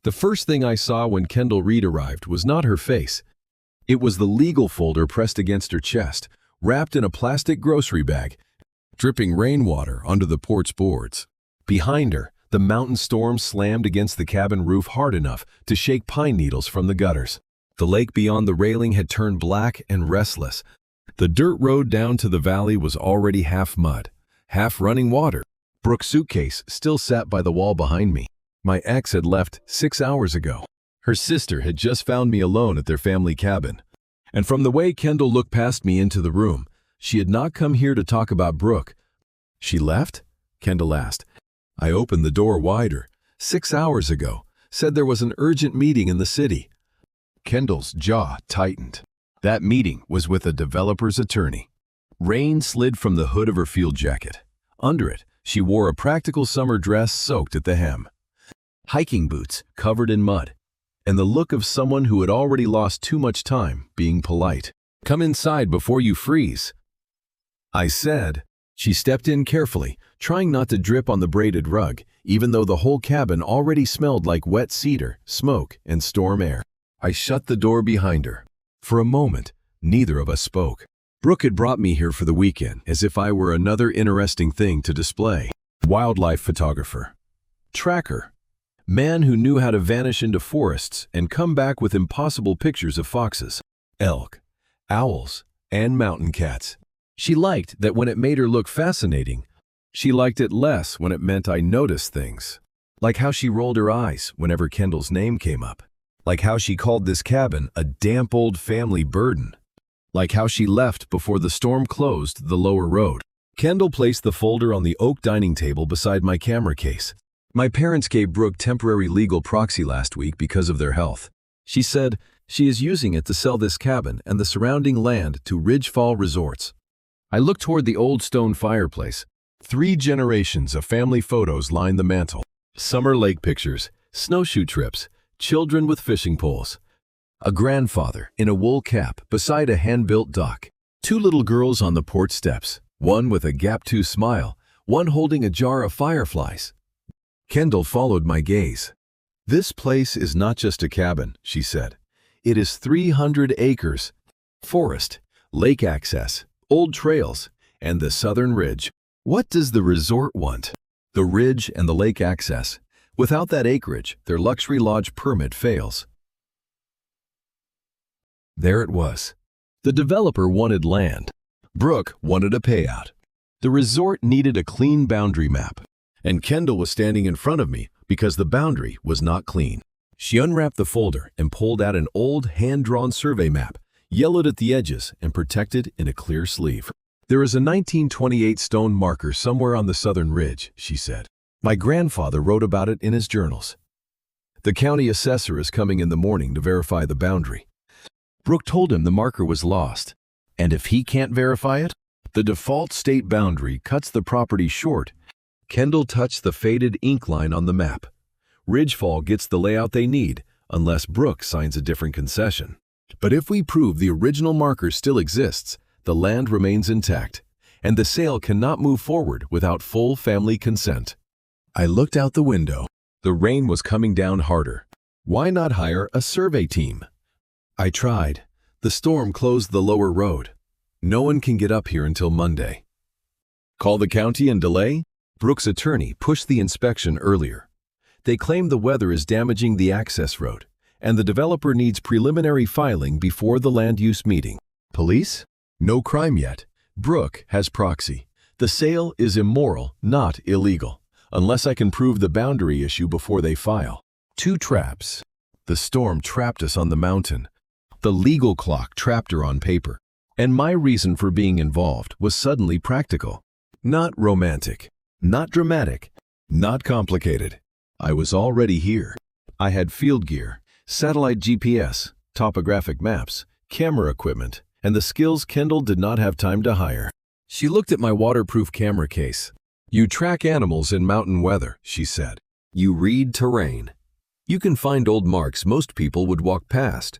The first thing I saw when Kendall Reed arrived was not her face. It was the legal folder pressed against her chest, wrapped in a plastic grocery bag, dripping rainwater onto the porch boards. Behind her, the mountain storm slammed against the cabin roof hard enough to shake pine needles from the gutters. The lake beyond the railing had turned black and restless. The dirt road down to the valley was already half mud, half running water. Brooke's suitcase still sat by the wall behind me. My ex had left 6 hours ago. Her sister had just found me alone at their family cabin. And from the way Kendall looked past me into the room, she had not come here to talk about Brooke. She left? Kendall asked. I opened the door wider. 6 hours ago. Said there was an urgent meeting in the city. Kendall's jaw tightened. That meeting was with a developer's attorney. Rain slid from the hood of her field jacket. Under it, she wore a practical summer dress soaked at the hem, hiking boots covered in mud, and the look of someone who had already lost too much time being polite. Come inside before you freeze, I said. She stepped in carefully, trying not to drip on the braided rug, even though the whole cabin already smelled like wet cedar, smoke, and storm air. I shut the door behind her. For a moment, neither of us spoke. Brooke had brought me here for the weekend, as if I were another interesting thing to display. Wildlife photographer. Tracker. Man who knew how to vanish into forests and come back with impossible pictures of foxes, elk, owls, and mountain cats. She liked that when it made her look fascinating. She liked it less when it meant I noticed things. Like how she rolled her eyes whenever Kendall's name came up. Like how she called this cabin a damp old family burden. Like how she left before the storm closed the lower road. Kendall placed the folder on the oak dining table beside my camera case. My parents gave Brooke temporary legal proxy last week because of their health. She said she is using it to sell this cabin and the surrounding land to Ridgefall Resorts. I looked toward the old stone fireplace. 3 generations of family photos lined the mantel. Summer lake pictures, snowshoe trips, children with fishing poles. A grandfather in a wool cap beside a hand-built dock. 2 little girls on the porch steps, one with a gap-tooth smile, one holding a jar of fireflies. Kendall followed my gaze. This place is not just a cabin, she said. It is 300 acres. Forest, lake access, old trails, and the southern ridge. What does the resort want? The ridge and the lake access. Without that acreage, their luxury lodge permit fails. There it was. The developer wanted land. Brooke wanted a payout. The resort needed a clean boundary map. And Kendall was standing in front of me because the boundary was not clean. She unwrapped the folder and pulled out an old hand-drawn survey map, yellowed at the edges and protected in a clear sleeve. There is a 1928 stone marker somewhere on the southern ridge, she said. My grandfather wrote about it in his journals. The county assessor is coming in the morning to verify the boundary. Brooke told him the marker was lost, and if he can't verify it, the default state boundary cuts the property short. Kendall touched the faded ink line on the map. Ridgefall gets the layout they need, unless Brooke signs a different concession. But if we prove the original marker still exists, the land remains intact, and the sale cannot move forward without full family consent. I looked out the window. The rain was coming down harder. Why not hire a survey team? I tried. The storm closed the lower road. No one can get up here until Monday. Call the county and delay? Brooke's attorney pushed the inspection earlier. They claim the weather is damaging the access road, and the developer needs preliminary filing before the land use meeting. Police? No crime yet. Brooke has proxy. The sale is immoral, not illegal, unless I can prove the boundary issue before they file. 2 traps. The storm trapped us on the mountain. The legal clock trapped her on paper. And my reason for being involved was suddenly practical. Not romantic. Not dramatic, not complicated. I was already here. I had field gear, satellite GPS, topographic maps, camera equipment, and the skills Kendall did not have time to hire. She looked at my waterproof camera case. You track animals in mountain weather, she said. You read terrain. You can find old marks most people would walk past.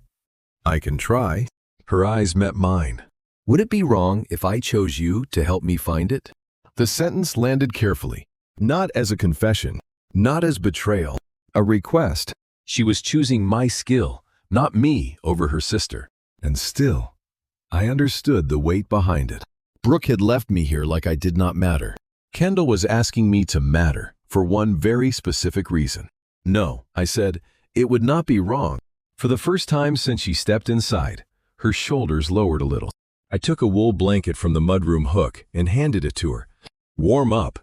I can try. Her eyes met mine. Would it be wrong if I chose you to help me find it? The sentence landed carefully, not as a confession, not as betrayal, a request. She was choosing my skill, not me, over her sister. And still, I understood the weight behind it. Brooke had left me here like I did not matter. Kendall was asking me to matter for one very specific reason. No, I said, it would not be wrong. For the first time since she stepped inside, her shoulders lowered a little. I took a wool blanket from the mudroom hook and handed it to her. Warm up.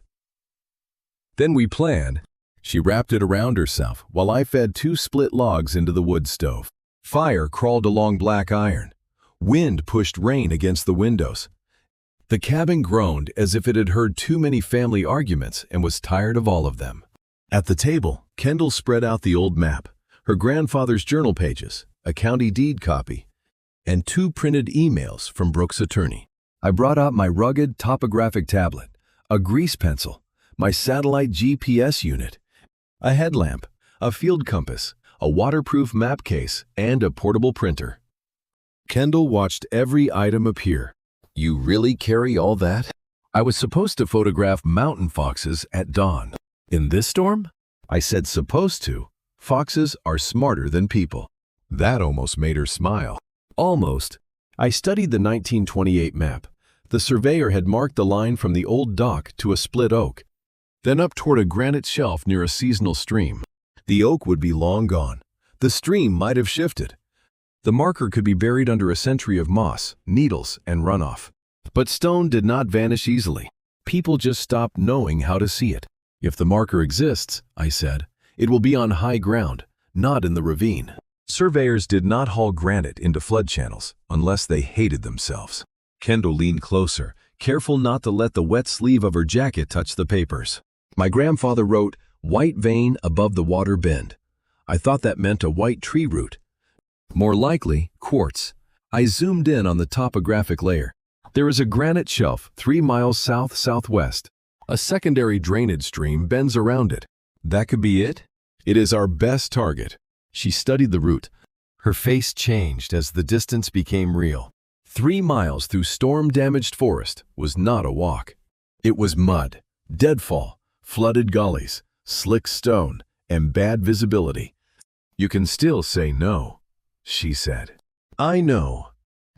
Then we planned. She wrapped it around herself while I fed 2 split logs into the wood stove. Fire crawled along black iron. Wind pushed rain against the windows. The cabin groaned as if it had heard too many family arguments and was tired of all of them. At the table, Kendall spread out the old map, her grandfather's journal pages, a county deed copy, and 2 printed emails from Brooke's attorney. I brought out my rugged topographic tablet, a grease pencil, my satellite GPS unit, a headlamp, a field compass, a waterproof map case, and a portable printer. Kendall watched every item appear. You really carry all that? I was supposed to photograph mountain foxes at dawn. In this storm? I said supposed to. Foxes are smarter than people. That almost made her smile. Almost. I studied the 1928 map. The surveyor had marked the line from the old dock to a split oak, then up toward a granite shelf near a seasonal stream. The oak would be long gone. The stream might have shifted. The marker could be buried under a century of moss, needles, and runoff. But stone did not vanish easily. People just stopped knowing how to see it. If the marker exists, I said, it will be on high ground, not in the ravine. Surveyors did not haul granite into flood channels unless they hated themselves. Kendall leaned closer, careful not to let the wet sleeve of her jacket touch the papers. My grandfather wrote, "White vein above the water bend." I thought that meant a white tree root. More likely, quartz. I zoomed in on the topographic layer. There is a granite shelf 3 miles south-southwest. A secondary drainage stream bends around it. That could be it? It is our best target. She studied the route. Her face changed as the distance became real. 3 miles through storm-damaged forest was not a walk. It was mud, deadfall, flooded gullies, slick stone, and bad visibility. You can still say no, she said. I know.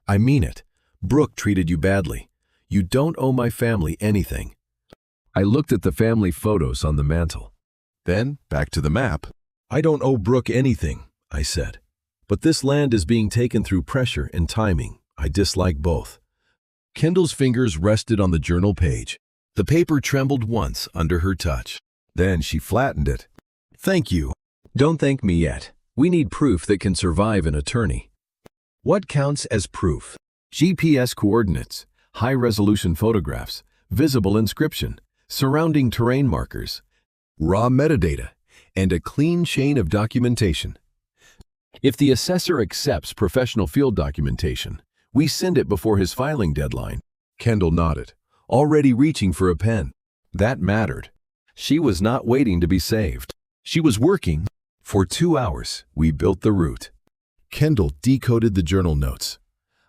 I mean it. Brooke treated you badly. You don't owe my family anything. I looked at the family photos on the mantel. Then, back to the map. I don't owe Brooke anything, I said. But this land is being taken through pressure and timing. I dislike both. Kendall's fingers rested on the journal page. The paper trembled once under her touch. Then she flattened it. Thank you. Don't thank me yet. We need proof that can survive an attorney. What counts as proof? GPS coordinates, high-resolution photographs, visible inscription, surrounding terrain markers, raw metadata, and a clean chain of documentation. If the assessor accepts professional field documentation, we send it before his filing deadline. Kendall nodded, already reaching for a pen. That mattered. She was not waiting to be saved. She was working. For 2 hours, we built the route. Kendall decoded the journal notes.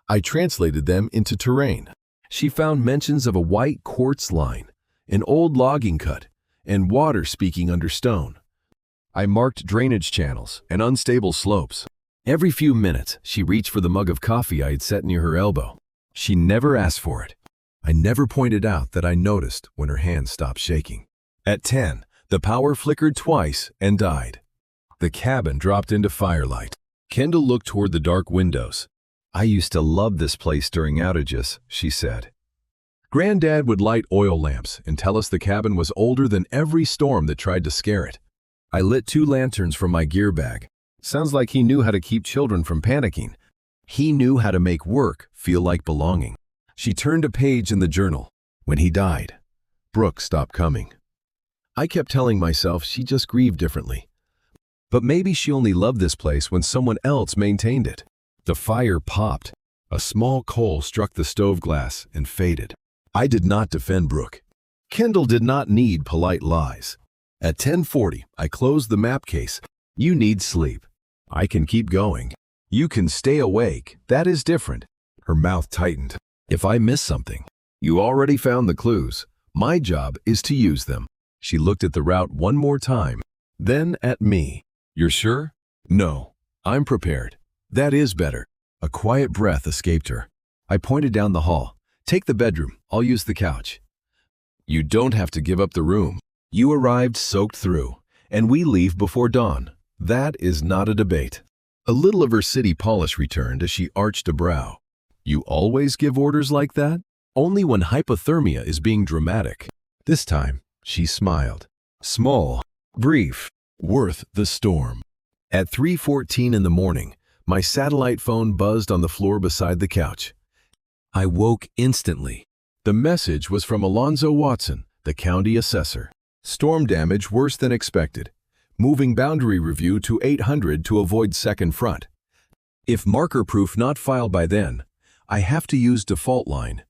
I translated them into terrain. She found mentions of a white quartz line, an old logging cut, and water speaking under stone. I marked drainage channels and unstable slopes. Every few minutes, she reached for the mug of coffee I had set near her elbow. She never asked for it. I never pointed out that I noticed when her hand stopped shaking. At 10, the power flickered twice and died. The cabin dropped into firelight. Kendall looked toward the dark windows. I used to love this place during outages, she said. Granddad would light oil lamps and tell us the cabin was older than every storm that tried to scare it. I lit 2 lanterns from my gear bag. Sounds like he knew how to keep children from panicking. He knew how to make work feel like belonging. She turned a page in the journal. When he died, Brooke stopped coming. I kept telling myself she just grieved differently. But maybe she only loved this place when someone else maintained it. The fire popped. A small coal struck the stove glass and faded. I did not defend Brooke. Kendall did not need polite lies. At 10:40, I closed the map case. You need sleep. I can keep going. You can stay awake. That is different. Her mouth tightened. If I miss something, you already found the clues. My job is to use them. She looked at the route one more time, then at me. You're sure? No, I'm prepared. That is better. A quiet breath escaped her. I pointed down the hall. Take the bedroom. I'll use the couch. You don't have to give up the room. You arrived soaked through, and we leave before dawn. That is not a debate. A little of her city polish returned as she arched a brow. You always give orders like that? Only when hypothermia is being dramatic. This time, she smiled. Small, brief, worth the storm. At 3:14 in the morning, my satellite phone buzzed on the floor beside the couch. I woke instantly. The message was from Alonzo Watson, the county assessor. Storm damage worse than expected. Moving boundary review to 800 to avoid second front. If marker proof not filed by then, I have to use default line.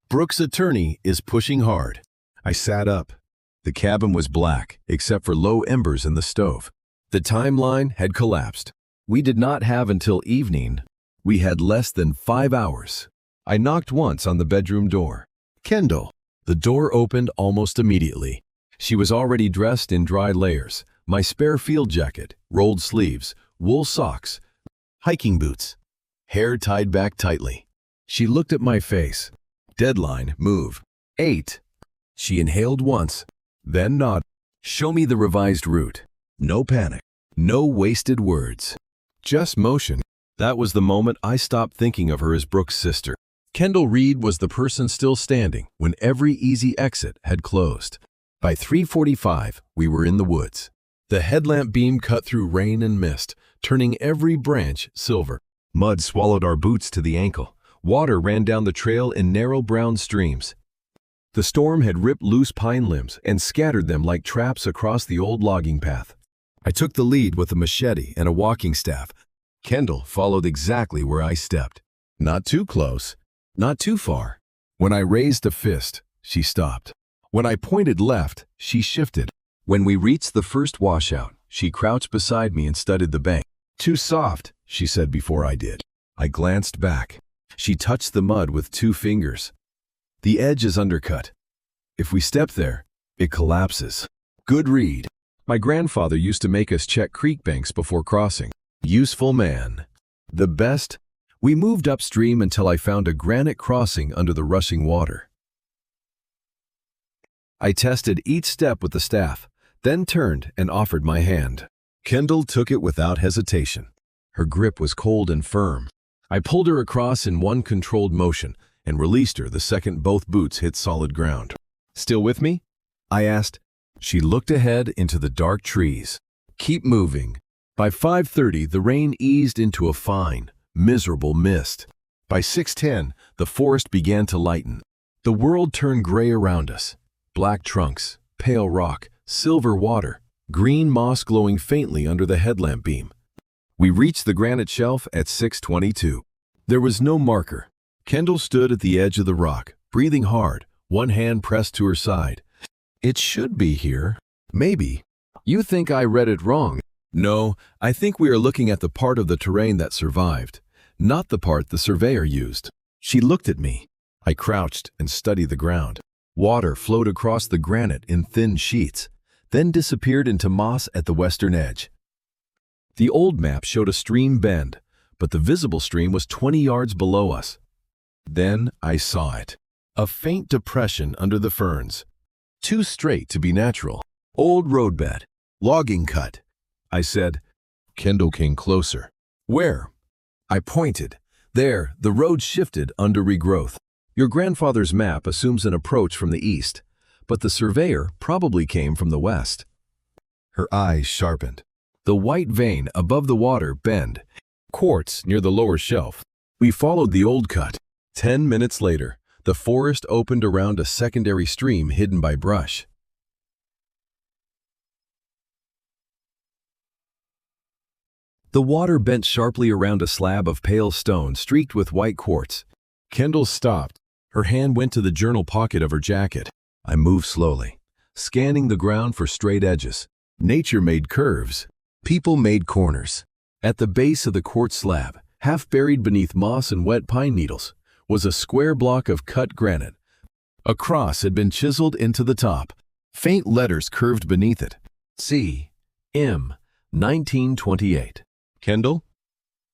Brooks' attorney is pushing hard. I sat up. The cabin was black, except for low embers in the stove. The timeline had collapsed. We did not have until evening. We had less than 5 hours. I knocked once on the bedroom door. Kendall. The door opened almost immediately. She was already dressed in dry layers. My spare field jacket, rolled sleeves, wool socks, hiking boots, hair tied back tightly. She looked at my face. Deadline, move. 8. She inhaled once, then nodded. Show me the revised route. No panic. No wasted words. Just motion. That was the moment I stopped thinking of her as Brooks' sister. Kendall Reed was the person still standing when every easy exit had closed. By 3:45, we were in the woods. The headlamp beam cut through rain and mist, turning every branch silver. Mud swallowed our boots to the ankle. Water ran down the trail in narrow brown streams. The storm had ripped loose pine limbs and scattered them like traps across the old logging path. I took the lead with a machete and a walking staff. Kendall followed exactly where I stepped. Not too close, not too far. When I raised a fist, she stopped. When I pointed left, she shifted. When we reached the first washout, she crouched beside me and studied the bank. Too soft, she said before I did. I glanced back. She touched the mud with 2 fingers. The edge is undercut. If we step there, it collapses. Good read. My grandfather used to make us check creek banks before crossing. Useful man. The best. We moved upstream until I found a granite crossing under the rushing water. I tested each step with the staff, then turned and offered my hand. Kendall took it without hesitation. Her grip was cold and firm. I pulled her across in one controlled motion and released her the second both boots hit solid ground. Still with me? I asked. She looked ahead into the dark trees. Keep moving. By 5:30, the rain eased into a fine, miserable mist. By 6:10, the forest began to lighten. The world turned gray around us. Black trunks, pale rock, silver water, green moss glowing faintly under the headlamp beam. We reached the granite shelf at 6:22. There was no marker. Kendall stood at the edge of the rock, breathing hard, one hand pressed to her side. It should be here. Maybe. You think I read it wrong? No, I think we are looking at the part of the terrain that survived, not the part the surveyor used. She looked at me. I crouched and studied the ground. Water flowed across the granite in thin sheets, then disappeared into moss at the western edge. The old map showed a stream bend, but the visible stream was 20 yards below us. Then I saw it. A faint depression under the ferns. Too straight to be natural. Old roadbed. Logging cut. I said. Kendall came closer. Where? I pointed. There, the road shifted under regrowth. Your grandfather's map assumes an approach from the east, but the surveyor probably came from the west. Her eyes sharpened. The white vein above the water bent. Quartz near the lower shelf. We followed the old cut. 10 minutes later, the forest opened around a secondary stream hidden by brush. The water bent sharply around a slab of pale stone streaked with white quartz. Kendall stopped. Her hand went to the journal pocket of her jacket. I moved slowly, scanning the ground for straight edges. Nature made curves. People made corners. At the base of the quartz slab, half buried beneath moss and wet pine needles, was a square block of cut granite. A cross had been chiseled into the top. Faint letters curved beneath it. C. M. 1928. "Kendall?"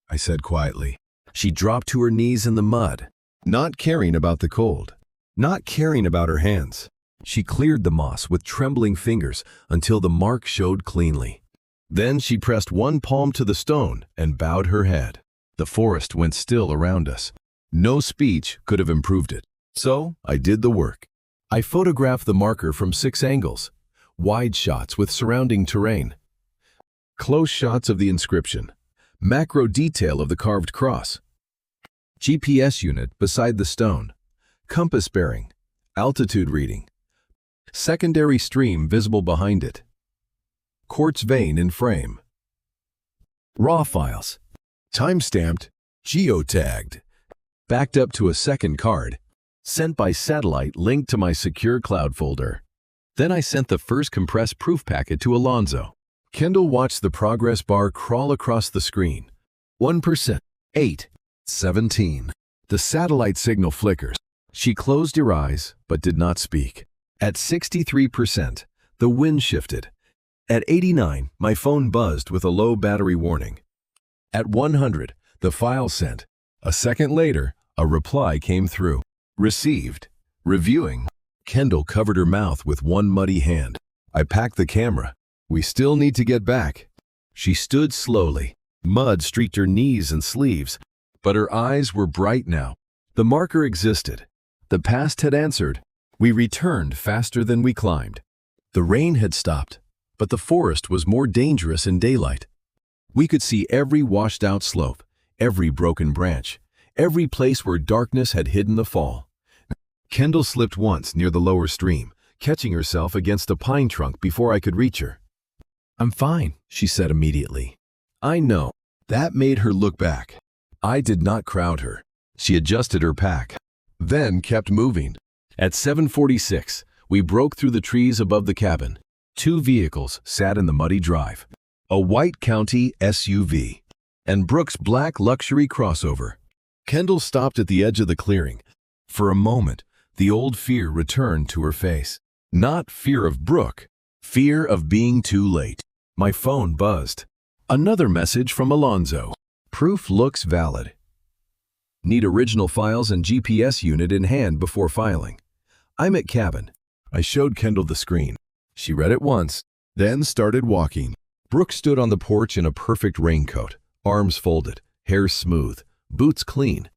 I said quietly. She dropped to her knees in the mud, not caring about the cold, not caring about her hands. She cleared the moss with trembling fingers until the mark showed cleanly. Then she pressed one palm to the stone and bowed her head. The forest went still around us. No speech could have improved it. So I did the work. I photographed the marker from 6 angles, wide shots with surrounding terrain, close shots of the inscription, macro detail of the carved cross, GPS unit beside the stone, compass bearing, altitude reading, secondary stream visible behind it, quartz vein in frame, raw files, time-stamped, geotagged, backed up to a second card, sent by satellite linked to my secure cloud folder. Then I sent the first compressed proof packet to Alonzo. Kendall watched the progress bar crawl across the screen. 1%, 8, 17. The satellite signal flickers. She closed her eyes, but did not speak. At 63%, the wind shifted. At 89, my phone buzzed with a low battery warning. At 100, the file sent. A second later, a reply came through. Received. Reviewing. Kendall covered her mouth with one muddy hand. I packed the camera. We still need to get back. She stood slowly. Mud streaked her knees and sleeves, but her eyes were bright now. The marker existed. The past had answered. We returned faster than we climbed. The rain had stopped, but the forest was more dangerous in daylight. We could see every washed-out slope, every broken branch, every place where darkness had hidden the fall. Kendall slipped once near the lower stream, catching herself against a pine trunk before I could reach her. "I'm fine," she said immediately. I know. That made her look back. I did not crowd her. She adjusted her pack, then kept moving. At 7:46, we broke through the trees above the cabin. 2 vehicles sat in the muddy drive. A white county SUV and Brooke's black luxury crossover. Kendall stopped at the edge of the clearing. For a moment, the old fear returned to her face. Not fear of Brooke, fear of being too late. My phone buzzed. Another message from Alonzo. Proof looks valid. Need original files and GPS unit in hand before filing. I'm at cabin. I showed Kendall the screen. She read it once, then started walking. Brooke stood on the porch in a perfect raincoat, arms folded, hair smooth, boots clean.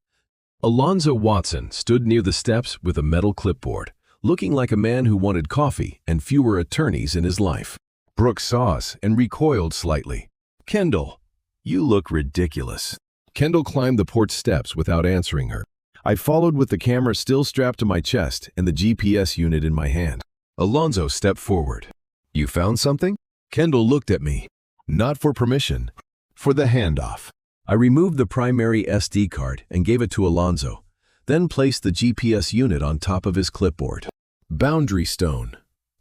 Alonzo Watson stood near the steps with a metal clipboard, looking like a man who wanted coffee and fewer attorneys in his life. Brooke saw us and recoiled slightly. "Kendall, you look ridiculous." Kendall climbed the porch steps without answering her. I followed with the camera still strapped to my chest and the GPS unit in my hand. Alonzo stepped forward. "You found something?" Kendall looked at me. Not for permission, for the handoff. I removed the primary SD card and gave it to Alonzo, then placed the GPS unit on top of his clipboard. "Boundary stone,"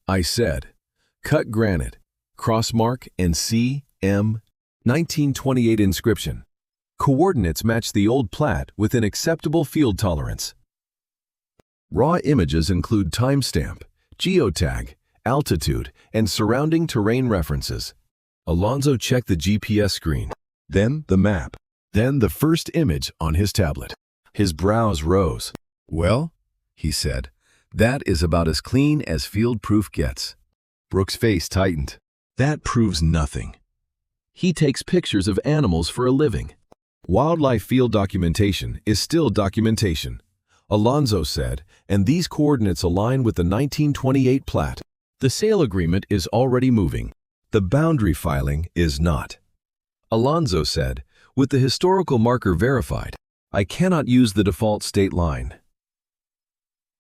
I said. "Cut granite, crossmark and CM 1928 inscription. Coordinates match the old plat with an acceptable field tolerance. Raw images include timestamp, geotag, altitude, and surrounding terrain references." Alonzo checked the GPS screen, then the map, then the first image on his tablet. His brows rose. "Well," he said, "that is about as clean as field proof gets." Brooke's face tightened. "That proves nothing. He takes pictures of animals for a living. Wildlife field documentation is still documentation," Alonzo said, "and these coordinates align with the 1928 plat. The sale agreement is already moving. The boundary filing is not." Alonzo said, "With the historical marker verified, I cannot use the default state line.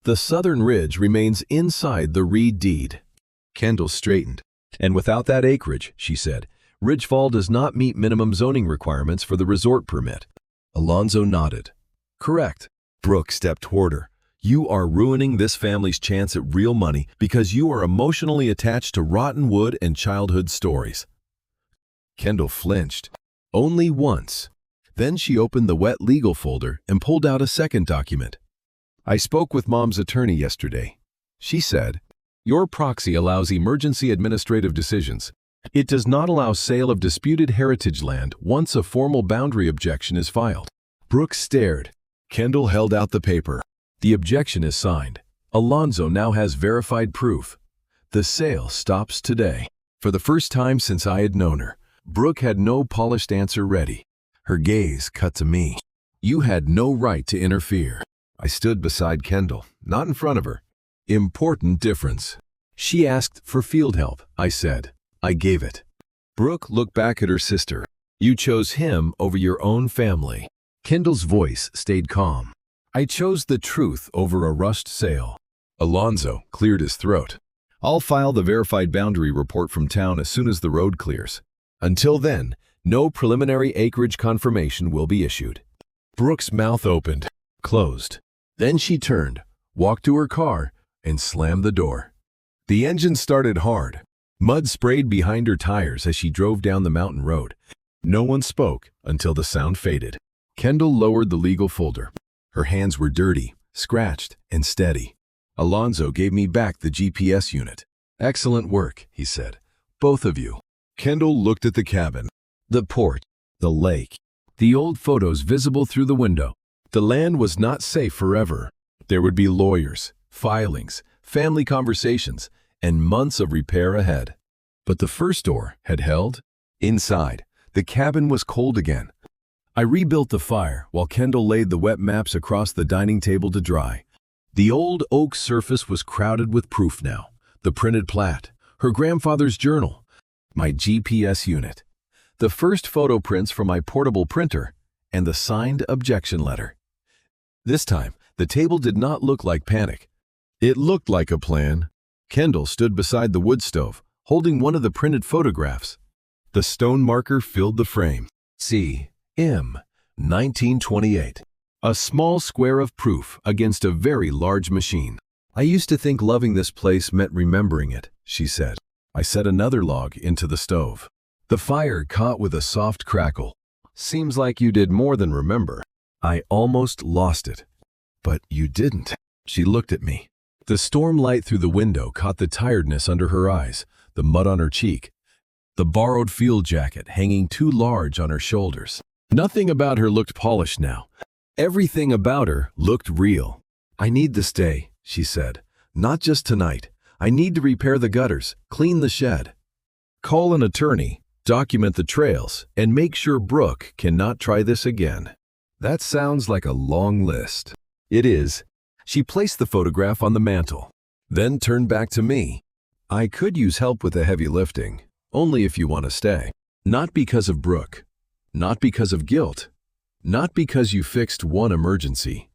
The southern ridge remains inside the Reed deed." Kendall straightened. "And without that acreage," she said, "Ridgefall does not meet minimum zoning requirements for the resort permit." Alonzo nodded. "Correct." Brooke stepped toward her. "You are ruining this family's chance at real money because you are emotionally attached to rotten wood and childhood stories." Kendall flinched. Only once. Then she opened the wet legal folder and pulled out a second document. "I spoke with Mom's attorney yesterday. She said, your proxy allows emergency administrative decisions. It does not allow sale of disputed heritage land once a formal boundary objection is filed. Brooke stared. Kendall held out the paper. The objection is signed. Alonzo now has verified proof. The sale stops today. For the first time since I had known her, Brooke had no polished answer ready. Her gaze cut to me. You had no right to interfere. I stood beside Kendall, not in front of her. Important difference. She asked for field help, I said. I gave it. Brooke looked back at her sister. You chose him over your own family. Kendall's voice stayed calm. I chose the truth over a rushed sale. Alonzo cleared his throat. I'll file the verified boundary report from town as soon as the road clears. Until then, no preliminary acreage confirmation will be issued. Brooke's mouth opened, closed. Then she turned, walked to her car, and slammed the door. The engine started hard. Mud sprayed behind her tires as she drove down the mountain road. No one spoke until the sound faded. Kendall lowered the legal folder. Her hands were dirty, scratched, and steady. Alonzo gave me back the GPS unit. Excellent work, he said. Both of you. Kendall looked at the cabin, the port, the lake, the old photos visible through the window. The land was not safe forever. There would be lawyers, filings, family conversations, and months of repair ahead. But the first door had held. Inside, the cabin was cold again. I rebuilt the fire while Kendall laid the wet maps across the dining table to dry. The old oak surface was crowded with proof now. The printed plat, her grandfather's journal, my GPS unit, the first photo prints from my portable printer, and the signed objection letter. This time, the table did not look like panic. It looked like a plan. Kendall stood beside the wood stove, holding one of the printed photographs. The stone marker filled the frame. C.M. 1928. A small square of proof against a very large machine. I used to think loving this place meant remembering it, she said. I set another log into the stove. The fire caught with a soft crackle. Seems like you did more than remember. I almost lost it. But you didn't. She looked at me. The storm light through the window caught the tiredness under her eyes, the mud on her cheek, the borrowed field jacket hanging too large on her shoulders. Nothing about her looked polished now. Everything about her looked real. I need to stay, she said. Not just tonight. I need to repair the gutters, clean the shed, call an attorney, document the trails, and make sure Brooke cannot try this again. That sounds like a long list. It is. She placed the photograph on the mantel, then turned back to me. I could use help with the heavy lifting, only if you want to stay. Not because of Brooke, not because of guilt, not because you fixed one emergency.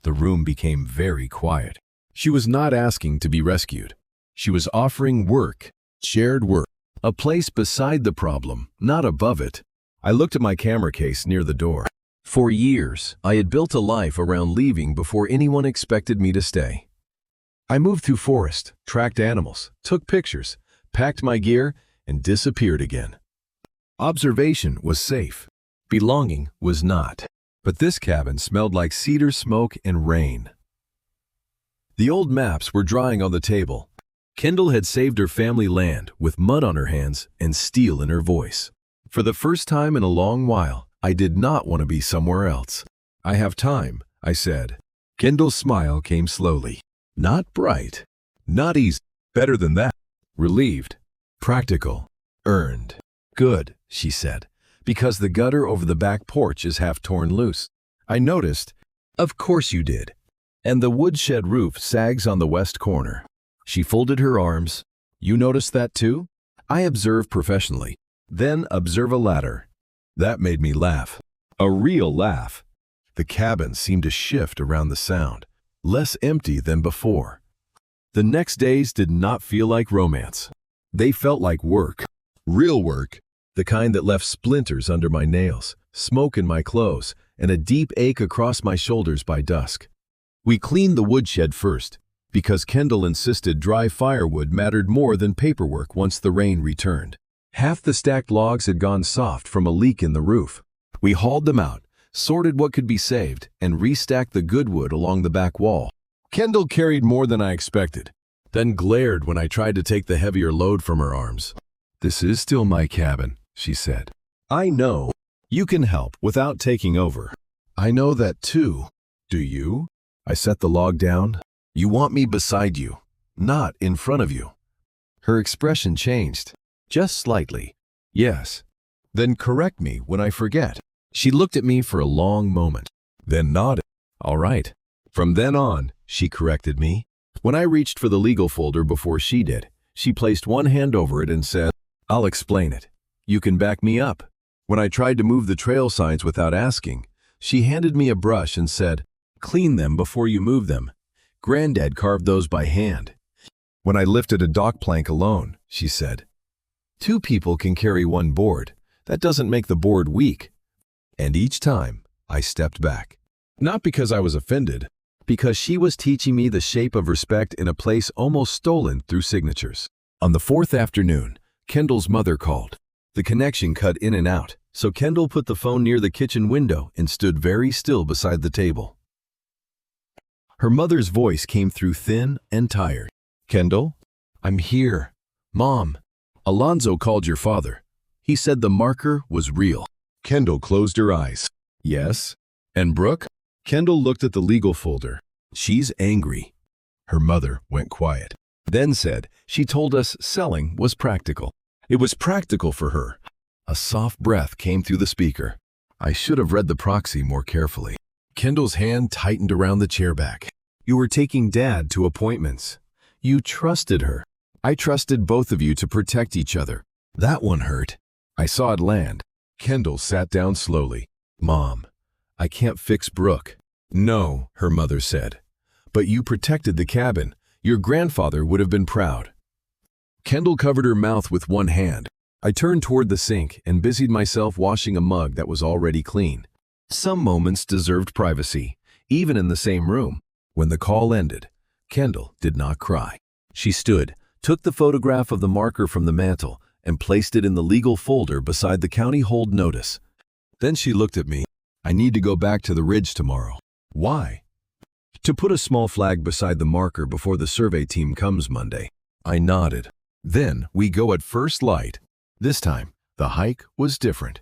The room became very quiet. She was not asking to be rescued. She was offering work, shared work, a place beside the problem, not above it. I looked at my camera case near the door. For years, I had built a life around leaving before anyone expected me to stay. I moved through forest, tracked animals, took pictures, packed my gear, and disappeared again. Observation was safe. Belonging was not. But this cabin smelled like cedar smoke and rain. The old maps were drying on the table. Kendall had saved her family land with mud on her hands and steel in her voice. For the first time in a long while, I did not want to be somewhere else. I have time, I said. Kendall's smile came slowly. Not bright. Not easy. Better than that. Relieved. Practical. Earned. Good, she said, because the gutter over the back porch is half torn loose. I noticed. Of course you did. And the woodshed roof sags on the west corner. She folded her arms. You noticed that too? I observe professionally. Then observe a ladder. That made me laugh. A real laugh. The cabin seemed to shift around the sound, less empty than before. The next days did not feel like romance. They felt like work. Real work. The kind that left splinters under my nails, smoke in my clothes, and a deep ache across my shoulders by dusk. We cleaned the woodshed first, because Kendall insisted dry firewood mattered more than paperwork once the rain returned. Half the stacked logs had gone soft from a leak in the roof. We hauled them out, sorted what could be saved, and restacked the good wood along the back wall. Kendall carried more than I expected, then glared when I tried to take the heavier load from her arms. "This is still my cabin," she said. "I know. You can help without taking over." "I know that too." "Do you?" I set the log down. "You want me beside you, not in front of you." Her expression changed, just slightly. "Yes." "Then correct me when I forget." She looked at me for a long moment, then nodded. "All right." From then on, she corrected me. When I reached for the legal folder before she did, she placed one hand over it and said, "I'll explain it. You can back me up." When I tried to move the trail signs without asking, she handed me a brush and said, "Clean them before you move them. Granddad carved those by hand." When I lifted a dock plank alone, she said, "Two people can carry one board. That doesn't make the board weak." And each time, I stepped back. Not because I was offended, because she was teaching me the shape of respect in a place almost stolen through signatures. On the fourth afternoon, Kendall's mother called. The connection cut in and out, so Kendall put the phone near the kitchen window and stood very still beside the table. Her mother's voice came through thin and tired. "Kendall, I'm here. Mom, Alonzo called your father. He said the marker was real." Kendall closed her eyes. "Yes? And Brooke?" Kendall looked at the legal folder. "She's angry." Her mother went quiet. Then said, "She told us selling was practical. It was practical for her." A soft breath came through the speaker. I should have read the proxy more carefully. Kendall's hand tightened around the chair back. "You were taking Dad to appointments. You trusted her. I trusted both of you to protect each other. That one hurt." I saw it land. Kendall sat down slowly. "Mom, I can't fix Brooke." "No," her mother said. "But you protected the cabin. Your grandfather would have been proud." Kendall covered her mouth with one hand. I turned toward the sink and busied myself washing a mug that was already clean. Some moments deserved privacy, even in the same room. When the call ended, Kendall did not cry. She stood, took the photograph of the marker from the mantel, and placed it in the legal folder beside the county hold notice. Then she looked at me. "I need to go back to the ridge tomorrow." "Why?" "To put a small flag beside the marker before the survey team comes Monday." I nodded. "Then we go at first light." This time, the hike was different.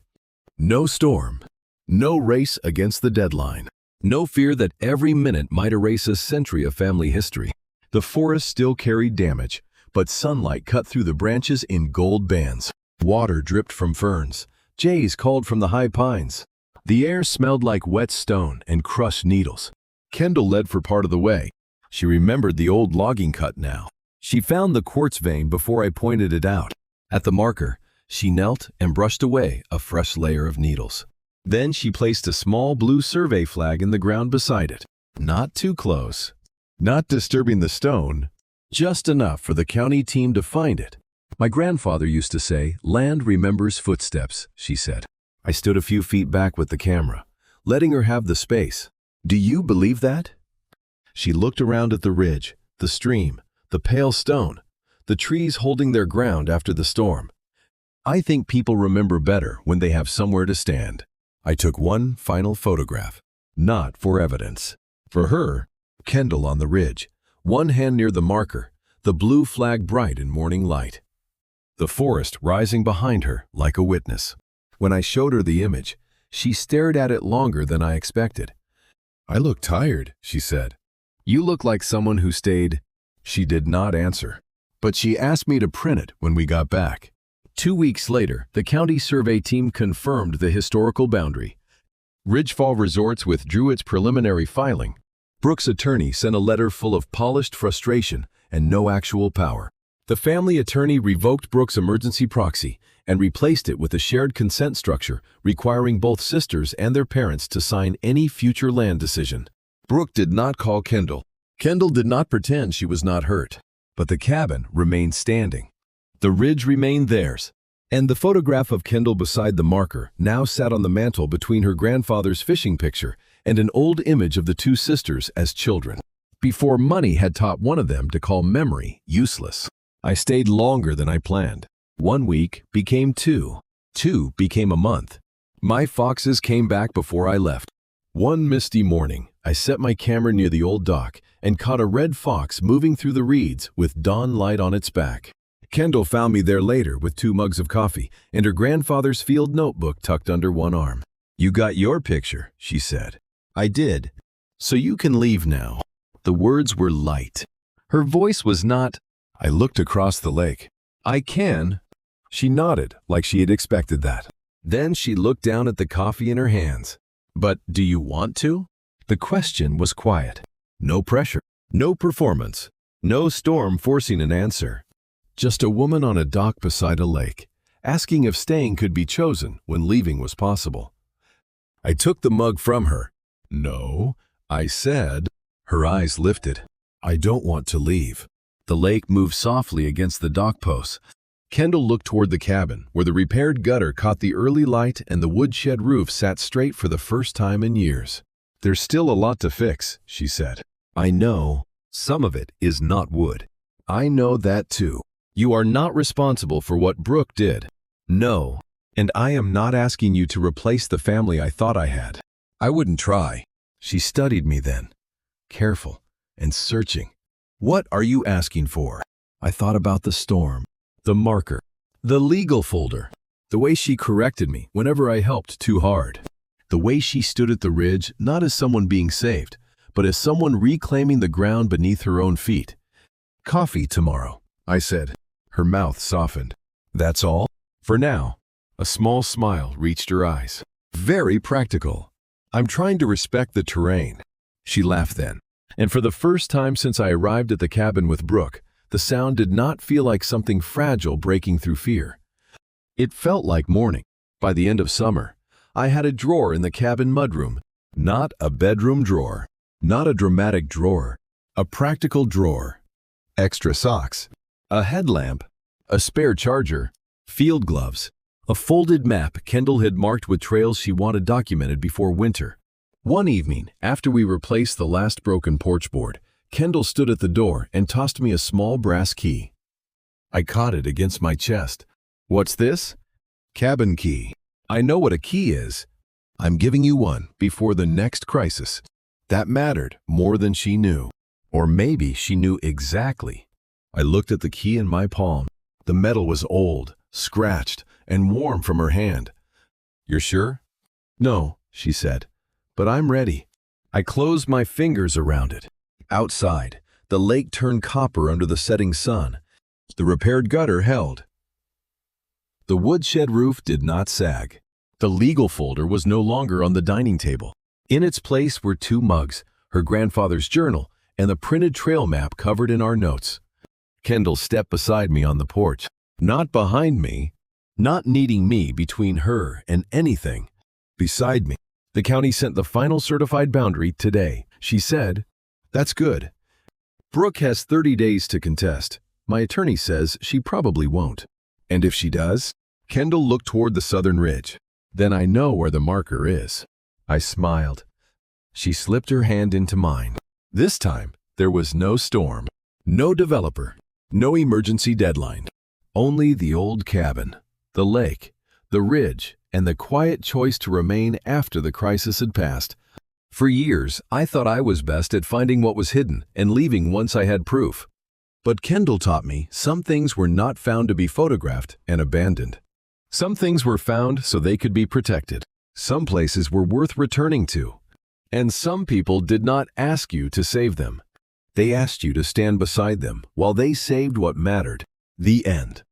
No storm. No race against the deadline. No fear that every minute might erase a century of family history. The forest still carried damage, but sunlight cut through the branches in gold bands. Water dripped from ferns. Jays called from the high pines. The air smelled like wet stone and crushed needles. Kendall led for part of the way. She remembered the old logging cut now. She found the quartz vein before I pointed it out. At the marker, she knelt and brushed away a fresh layer of needles. Then she placed a small blue survey flag in the ground beside it. Not too close. Not disturbing the stone. Just enough for the county team to find it. "My grandfather used to say, 'Land remembers footsteps,'" she said. I stood a few feet back with the camera, letting her have the space. "Do you believe that?" She looked around at the ridge, the stream, the pale stone, the trees holding their ground after the storm. "I think people remember better when they have somewhere to stand." I took one final photograph, not for evidence. For her, Kendall on the ridge, one hand near the marker, the blue flag bright in morning light. The forest rising behind her like a witness. When I showed her the image, she stared at it longer than I expected. "I look tired," she said. "You look like someone who stayed." She did not answer, but she asked me to print it when we got back. 2 weeks later, the county survey team confirmed the historical boundary. Ridgefall Resorts withdrew its preliminary filing. Brooke's attorney sent a letter full of polished frustration and no actual power. The family attorney revoked Brooke's emergency proxy and replaced it with a shared consent structure requiring both sisters and their parents to sign any future land decision. Brooke did not call Kendall. Kendall did not pretend she was not hurt. But the cabin remained standing. The ridge remained theirs, and the photograph of Kendall beside the marker now sat on the mantel between her grandfather's fishing picture and an old image of the two sisters as children, before money had taught one of them to call memory useless. I stayed longer than I planned. 1 week became 2. 2 became a month. My foxes came back before I left. One misty morning, I set my camera near the old dock and caught a red fox moving through the reeds with dawn light on its back. Kendall found me there later with 2 mugs of coffee and her grandfather's field notebook tucked under one arm. "You got your picture," she said. "I did. So you can leave now." The words were light. Her voice was not. I looked across the lake. "I can." She nodded like she had expected that. Then she looked down at the coffee in her hands. "But do you want to?" The question was quiet. No pressure, no performance, no storm forcing an answer. Just a woman on a dock beside a lake, asking if staying could be chosen when leaving was possible. I took the mug from her. "No," I said. Her eyes lifted. "I don't want to leave." The lake moved softly against the dock posts. Kendall looked toward the cabin, where the repaired gutter caught the early light and the woodshed roof sat straight for the first time in years. "There's still a lot to fix," she said. "I know. Some of it is not wood." "I know that too. You are not responsible for what Brooke did." "No. And I am not asking you to replace the family I thought I had. I wouldn't try." She studied me then, careful and searching. "What are you asking for?" I thought about the storm, the marker, the legal folder, the way she corrected me whenever I helped too hard, the way she stood at the ridge not as someone being saved, but as someone reclaiming the ground beneath her own feet. "Coffee tomorrow," I said. Her mouth softened. "That's all?" "For now." A small smile reached her eyes. "Very practical. I'm trying to respect the terrain." She laughed then. And for the first time since I arrived at the cabin with Brooke, the sound did not feel like something fragile breaking through fear. It felt like morning. By the end of summer, I had a drawer in the cabin mudroom. Not a bedroom drawer. Not a dramatic drawer. A practical drawer. Extra socks. A headlamp. A spare charger. Field gloves. A folded map Kendall had marked with trails she wanted documented before winter. One evening, after we replaced the last broken porch board, Kendall stood at the door and tossed me a small brass key. I caught it against my chest. "What's this?" "Cabin key." "I know what a key is. I'm giving you one before the next crisis." That mattered more than she knew. Or maybe she knew exactly. I looked at the key in my palm. The metal was old, scratched, and warm from her hand. "You're sure?" "No," she said, "but I'm ready." I closed my fingers around it. Outside, the lake turned copper under the setting sun. The repaired gutter held. The woodshed roof did not sag. The legal folder was no longer on the dining table. In its place were 2 mugs, her grandfather's journal, and the printed trail map covered in our notes. Kendall stepped beside me on the porch. Not behind me, not needing me between her and anything. Beside me. "The county sent the final certified boundary today," she said. "That's good. Brooke has 30 days to contest. My attorney says she probably won't." "And if she does?" Kendall looked toward the southern ridge. "Then I know where the marker is." I smiled. She slipped her hand into mine. This time, there was no storm, no developer, no emergency deadline. Only the old cabin, the lake, the ridge, and the quiet choice to remain after the crisis had passed. For years, I thought I was best at finding what was hidden and leaving once I had proof. But Kendall taught me some things were not found to be photographed and abandoned. Some things were found so they could be protected. Some places were worth returning to. And some people did not ask you to save them. They asked you to stand beside them while they saved what mattered. The end.